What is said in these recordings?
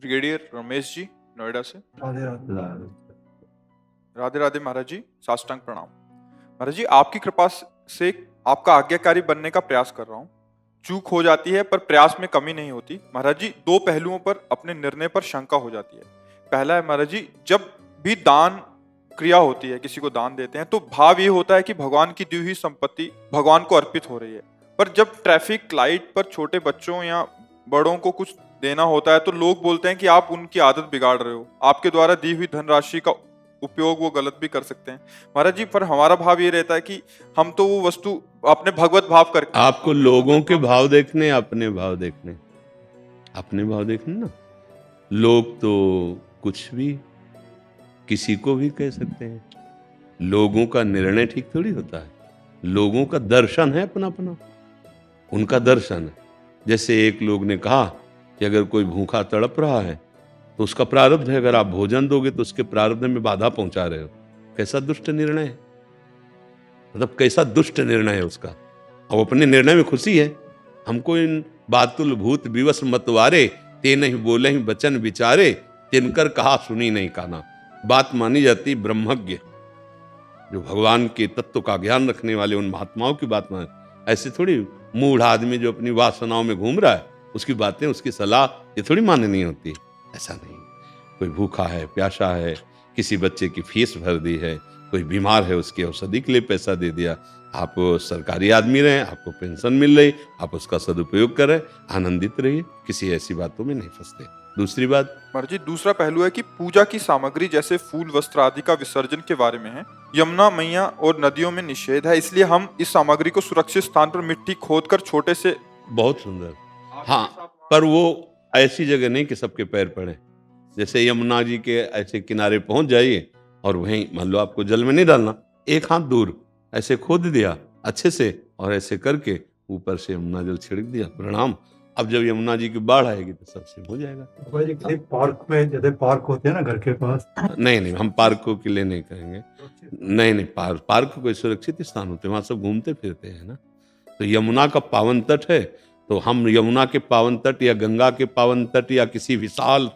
Brigadier Ramesh ji, Noida से। राधे राधे। राधे राधे महाराज जी, साष्टांग प्रणाम। महाराज जी, आपकी कृपा से आपका आज्ञाकारी बनने का प्रयास कर रहा हूँ। चूक हो जाती है पर प्रयास में कमी नहीं होती। महाराज जी, दो पहलुओं पर अपने निर्णय पर शंका हो जाती है। पहला है महाराज जी, जब भी दान क्रिया होती है, किसी को दान देते हैं, तो भाव ये होता है कि भगवान की दी हुई संपत्ति भगवान को अर्पित हो रही है। पर जब ट्रैफिक लाइट पर छोटे बच्चों या बड़ों को कुछ देना होता है तो लोग बोलते हैं कि आप उनकी आदत बिगाड़ रहे हो, आपके द्वारा दी हुई धनराशि का उपयोग वो गलत भी कर सकते हैं। महाराज जी, पर हमारा भाव ये रहता है कि हम तो वो वस्तु अपने भगवत भाव कर आपको लोगों के भाव देखने, अपने भाव देखने, अपने भाव देखने ना। लोग तो कुछ भी किसी को भी कह सकते हैं। लोगों का निर्णय ठीक थोड़ी होता है। लोगों का दर्शन है अपना अपना, उनका दर्शन है। जैसे एक लोग ने कहा कि अगर कोई भूखा तड़प रहा है तो उसका प्रारब्ध है, अगर आप भोजन दोगे तो उसके प्रारब्ध में बाधा पहुंचा रहे हो। कैसा दुष्ट निर्णय है, मतलब कैसा दुष्ट निर्णय है उसका। अब अपने निर्णय में खुशी है। हमको इन बातुल भूत विवश मतवारे, ते नहीं बोले ही बचन विचारे, तिनकर कहा सुनी नहीं काना। बात मानी जाती ब्रह्मज्ञ, जो भगवान के तत्व का ज्ञान रखने वाले उन महात्माओं की बात मान। ऐसे थोड़ी मूढ़ आदमी जो अपनी वासनाओं में घूम रहा है, उसकी बातें, उसकी सलाह ये थोड़ी माननी होती। ऐसा नहीं। कोई भूखा है, प्यासा है, किसी बच्चे की फीस भर दी है, कोई बीमार है, उसकी औषधि के लिए पैसा दे दिया। आप सरकारी आदमी रहे, आपको पेंशन मिल रही, आप उसका सदुपयोग करें, आनंदित रहिए, किसी ऐसी बातों में नहीं फंसते। दूसरी बात महाराज जी, दूसरा पहलू है कि पूजा की सामग्री जैसे फूल वस्त्र आदि का विसर्जन के बारे में है। यमुना मैया और नदियों में निषेध है, इसलिए हम इस सामग्री को सुरक्षित स्थान पर मिट्टी खोदकर छोटे से। बहुत सुंदर, हाँ, पर वो ऐसी जगह नहीं कि सबके पैर पड़े। जैसे यमुना जी के ऐसे किनारे पहुंच जाइए और वहीं मान लो आपको जल में नहीं डालना, एक हाथ दूर ऐसे खोद दिया अच्छे से और ऐसे करके ऊपर से यमुना जल छिड़क दिया, प्रणाम। अब जब यमुना जी की बाढ़ आएगी तो सबसे हो जाएगा। पार्क में जैसे पार्क होते हैं ना घर के पास, नहीं, हम पार्कों के लिए नहीं कहेंगे। नहीं, पार्क कोई सुरक्षित स्थान होते हैं, वहां सब घूमते फिरते हैं ना। तो यमुना का पावन तट है, तो हम यमुना के पावन तट या गंगा के पावन तट या किसी विशाल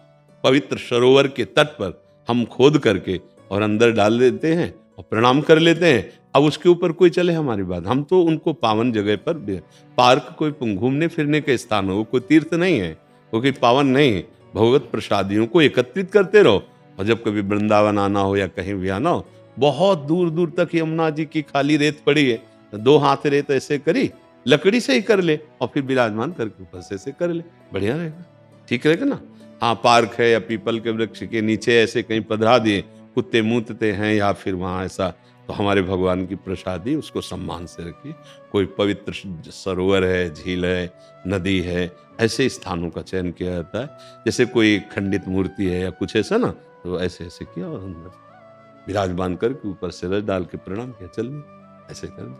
पवित्र सरोवर के तट पर हम खोद करके और अंदर डाल देते हैं और प्रणाम कर लेते हैं। अब उसके ऊपर कोई चले हमारी बात, हम तो उनको पावन जगह पर। पार्क कोई घूमने फिरने का स्थान हो, कोई तीर्थ नहीं है, वो कोई पावन नहीं है। भगवत प्रसादियों को एकत्रित करते रहो, और जब कभी वृंदावन आना हो या कहीं भी आना हो, बहुत दूर दूर तक यमुना जी की खाली रेत पड़ी है, तो 2 हाथ रेत ऐसे करी, लकड़ी से ही कर ले और फिर विराजमान करके ऊपर से ऐसे कर ले, बढ़िया रहेगा, ठीक रहेगा ना। हाँ, पार्क है या पीपल के वृक्ष के नीचे ऐसे कहीं पधरा दिए, कुत्ते मूतते हैं या फिर वहाँ ऐसा, तो हमारे भगवान की प्रसादी, उसको सम्मान से रखिए। कोई पवित्र सरोवर है, झील है, नदी है, ऐसे स्थानों का चयन किया जाता है। जैसे कोई खंडित मूर्ति है या कुछ ऐसा ना, तो ऐसे ऐसे किया और अंदर विराजमान करके ऊपर से रस डाल के प्रणाम किया, चलिए ऐसे कर।